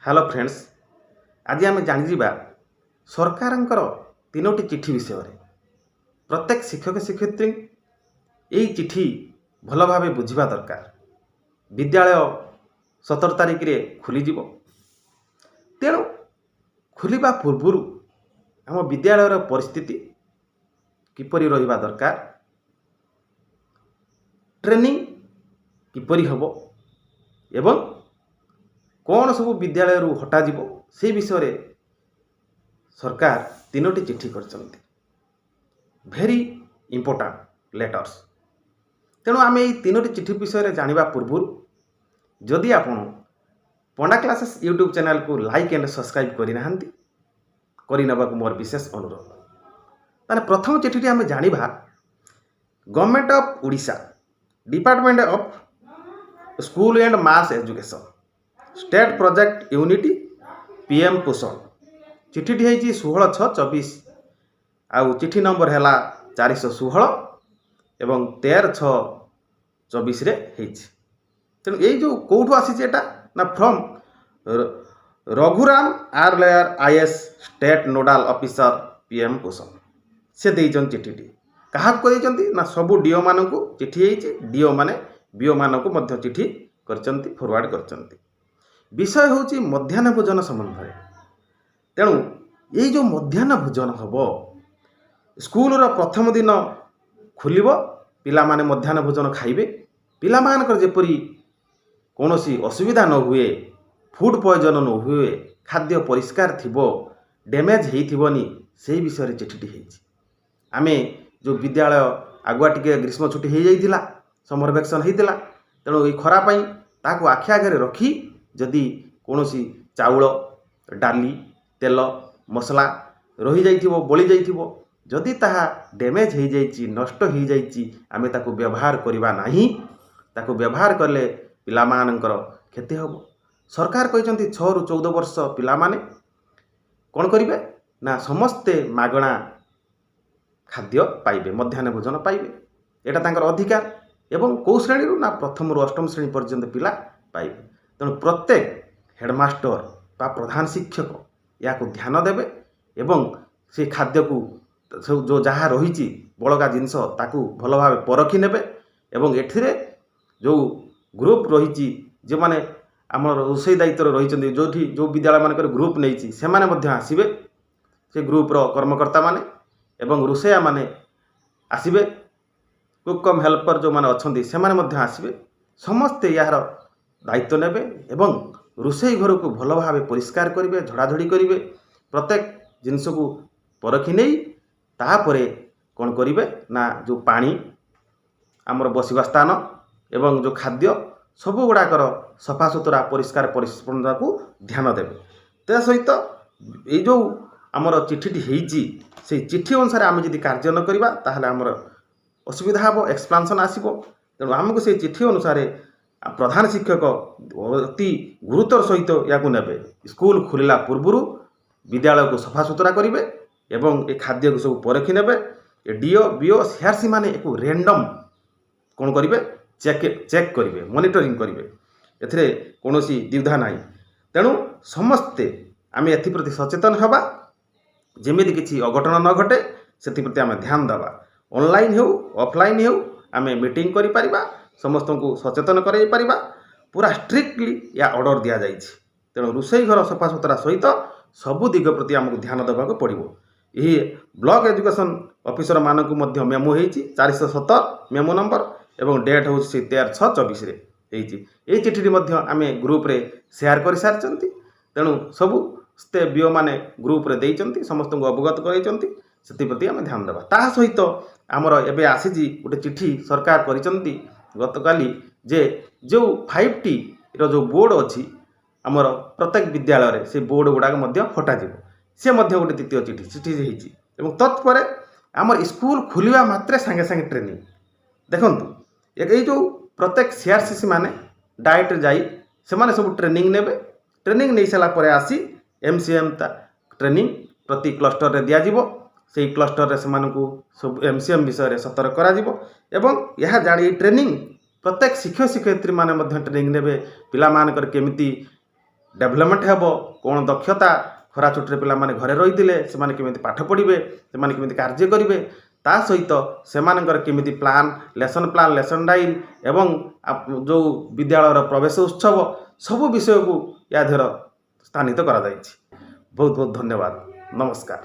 Hello friends, आज आम जाणीजा सरकार तीनोटी चिठी विषय में। प्रत्येक शिक्षक शिक्षयित्री यही चिठी भल भाव बुझा दरकार। विद्यालय 17 तारिख रे खुली तेणु खुलवा पूर्व आम विद्यालय परिस्थिति किपरि रहिबा दरकार, ट्रेनिंग किपरि हबो एवं कौन सब विद्यालय हटा से विषय रे सरकार तीनोटी चिठी कर भेरी इंपोर्टेंट लेटर्स। तेणु आम ये तीनोटी चिठी विषय जानिबा पूर्व जदि आपण पंडा क्लासेस यूट्यूब चैनल को लाइक एंड सब्सक्राइब करने मोर विशेष अनुरोध। ताने प्रथम चिठी आम जानिबा government of Odisha department of school and mass education state project यूनिटी पीएम पोषण। चिठीटी है 16/6/24 आउ चिठी नंबर है 416 एवं 13/6/24 तेणु यही जो कौटू आसी ना from Raghuram R Iyer IAS state nodal officer PM Poshan से देइचन। चिठीटी क्या ना सबू डीओ मान को चिठी है, डीओ माने बीओ मान को मध्य चिठी करचंती फॉरवर्ड करचंती। विषय हूँ मध्याह्न भोजन संबंध। तेणु यही जो मध्याह्न भोजन हम स्कूल प्रथम दिन खुल पिला माने मध्याह्न भोजन खाइबे, पिला मानकर जेपरी कौनसी असुविधा न हुए, फूड पॉइजन न हुए, खाद्य परिष्कार थिबो, डैमेज हेइथिबोनी से विषय रे चिठीटी हेइछि। आमे जो विद्यालय आगुआ टिके ग्रीष्म छुट्टी हो जाइथिला, समर वैकेशन होइतिला, तेणु ये खरा पई ताको आखि आगे रखी जदि कौनसी चाउल डाली तेल मसला रही जाइथिबो, बली जाइथिबो, जदि ताहा डैमेज हो जाइछि, नष्ट हो जाइछि, आमे ताको व्यवहार करबा नाही। ताको व्यवहार करले पिला मानकर क्षति हबो। सरकार कहते 6 ରୁ 14 वर्ष पिला माने कौन करिवे ना समस्ते मागणा खाद्य पाइबे, मध्याह्न भोजन पाइबे। एटा तांकर अधिकार एवं कौ श्रेणी ना प्रथम ରୁ अष्टम श्रेणी पर्यंत पिला पाइबे। तेणु प्रत्येक हेडमास्टर बा प्रधान शिक्षक या ध्यान देवे एवं से खाद्य को जो जहाँ रही बड़का जिनस ताकू भल भाव परखी नेबे एवं एथिरे जो ग्रुप रही जो माने आम रोषई दायित्व रही जो विद्यालय मानक ग्रुप नहीं से माने आसबे, से ग्रुप्र कर्मकर्ता माने एवं रोषैया माने आसबे, कुक कम हेल्पर जो माने अच्छे से माने आसबे। समस्ते यार दायित्व नेबे एवं रोषई घर को भल भाव परिष्कार करेंगे, झड़ाझड़ी करेंगे, प्रत्येक जिनस को परखी नहीं तापरे कौन करेंगे ना जो पानी आमर बसवा स्थान एवं जो खाद्य सबू गुड़ाकर सफा सुतरा परिष्कार परिच्छन्नता को ध्यान देवे। त्या सहित ये जो आमर चिठीटी होइछि से चिठी अनुसार आम जदि कार्य न करबा ताहले आमर असुविधा हम एक्सपांशन आसीबो। तेणु आमको से चिठी अनुसार प्रधान शिक्षक अति गुरुतर सहित या नेबे। स्कूल खुलला पूर्व विद्यालय को सफा सुतरा करेंगे एवं ये खाद्य को सब परखी नेबे। डीओ बीओ सीआरसी माने एक रैंडम कौन करेंगे चेक करेंगे, मॉनिटरिंग करेंगे, एथिरे कौनसी द्विधा नहीं। तेणु समस्ते आम एप्रति सचेतन हवा जेमिति किसी अघटन न घटे से प्रति आम ध्यान देवा। ऑनलाइन हो ऑफलाइन हो आम मीटिंग करि परिबा, समस्त को सचेतन कराई परिबा। पूरा स्ट्रिक्टली या ऑर्डर दि जाइए। तेणु रोषई घर सफा सुतरा सहित सबु दिग प्रति आमको ध्यान देवा पड़ो। यही ब्लॉक एजुकेशन ऑफिसर मानक मेमो होती 417 मेमो नंबर एवं डेट हूँ 13/6/24 ये चिठी आम ग्रुप रे शेयर कर सारी। तेणु सबुस्ते बीओ माने ग्रुप रे देइचंती, समस्त को अवगत कराइचंती, से प्रति आम ध्यान देवा। ता सहित आमर एबे आसी गोटे चिठी सरकार करिचंती गतकाली जे जो 5T रो जो बोर्ड अच्छी आमर प्रत्येक विद्यालय रे से बोर्ड गुड़ाक हटा से गोटे तृतीय चिठी चिठी होती। तत्पर आमर स्कूल खुलवा मात्रे सांगे सांगे ट्रेनिंग देखंतु ये जो प्रत्येक सीआरसीसी माने डायरेक्ट जाई से माने सब ट्रेनिंग नेबे। ट्रेनिंग नहीं सारा पर आसी एमसीएम ट्रेनिंग प्रति क्लस्टर रे दिया जिवो। से क्लस्टर रे सेमान को सब एमसीएम विषय सतर्क करा जिवो एवं यह जानी ट्रेनिंग प्रत्येक शिक्षक शिक्षयित्री माने ट्रेनिंग नेबे। पिला मानकर केमिति ଡେଭଲପମେଣ୍ଟ ହେବ, କ'ଣ ଦକ୍ଷତା, ଖରା ଛୁଟିରେ ପିଲାମାନେ ଘରେ ରହିଥିଲେ ସେମାନେ କେମିତି ପାଠ ପଢ଼ିବେ, ସେମାନେ କେମିତି କାର୍ଯ୍ୟ କରିବେ, ତା ସହିତ ସେମାନଙ୍କର କେମିତି ପ୍ଲାନ୍, ଲେସନ୍ ଡାଇନ୍ ଏବଂ ଯେଉଁ ବିଦ୍ୟାଳୟର ପ୍ରବେଶ ଉତ୍ସବ ସବୁ ବିଷୟକୁ ୟା ଦେହରେ ସ୍ଥାନିତ କରାଯାଇଛି। ବହୁତ ବହୁତ ଧନ୍ୟବାଦ। ନମସ୍କାର।